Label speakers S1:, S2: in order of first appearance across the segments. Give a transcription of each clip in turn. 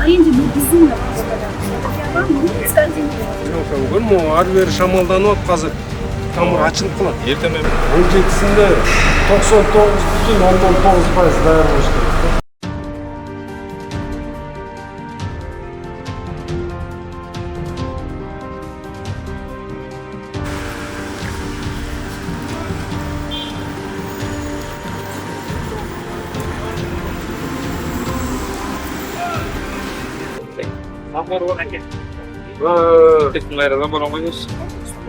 S1: Аренда безумно просто. Я вам скоординирую.
S2: Бүгін ары бері шамалданып қазір тамыр ашылып қалады. Ертемен 17-сінде 99,9% даяр болуш керек.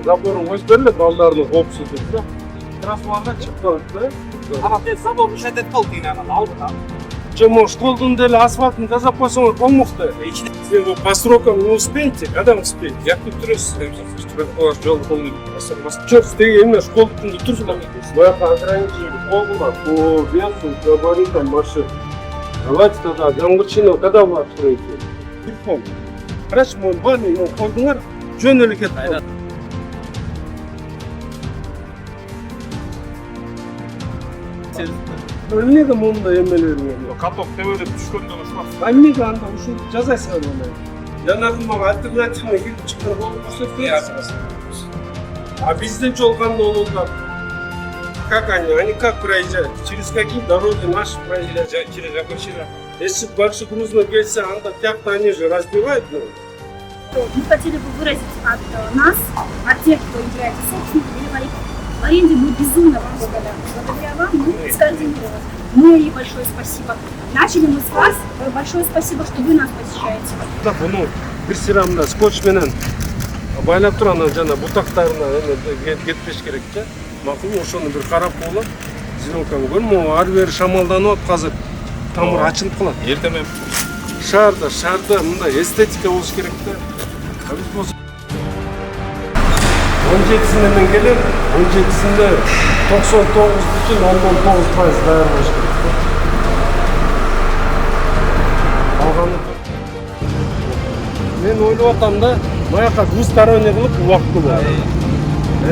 S2: Заборын өз берілі балдардың қопсыздығы. Трасуарға шығып қалды.
S3: Забор мешает полтина, алдыда.
S2: Чем школдың дәлі асфальтын тазап қойсаңыз болмақты. Вы по срокам не успеете, когда успеете? Я тут тұрыз. Жол қолын Чё, стеги именно школдың тұрыз ба? Бояққа ограничили қол болады по весу, габаритам машин. Давайте тогда, гамгурчинов когда вы откроете? Телефон. Хорошо, мой баны, қолдыңар жөн өлікет болды. Неге мұнда емелерің?
S3: Каток төбелеп түшкөндөн ушмак.
S2: Неге анда ушул жазайсыңар оны? Жанагы мага альтернативный келип чыккан болуп көрсөтпөйсүңүз. А бизден жолганда олар как они как проезжают? Через какие дороги наши проезжают?
S3: Через обочину.
S2: Если большой грузной келсе, анда тяпта они же разбивают.
S1: Мы хотели бы выразить от нас, от тех, кто является собственником, говорить, в аренде мы безумно вам благодарны. Благодаря вам мы скоординированы. Мы ей большое спасибо. Начали мы с вас. Большое спасибо, что вы нас посещаете.
S2: Bunu bir sıramda скотч менен байлап турган жана бутактарына кетпеш керек да. Макул ошону бир карап болуп, зеленка болгон, ары бери шамалданып казыр тамыр ачылып калат.
S3: Эртемен
S2: Шаарда мындай эстетика болуш керек да. 17-сinde мен келем, 17-сinde 99,9% даяр болуш керек. Алганы мен ойлоп атам да, баягы двусторонний кылып убактылуу болот.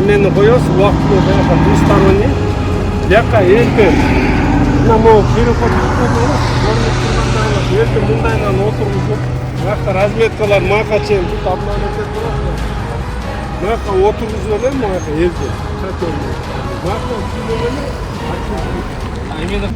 S2: Мени коёсуз убактылуу баягы двусторонний. Жака эртең мына могу переход эртең мындайдан отургузуп, баягы разметкалар мага чейин тут обмануть этип турат. Мага отургузуп элем, мага эртең. Мага кийип элем, ачып.
S3: именно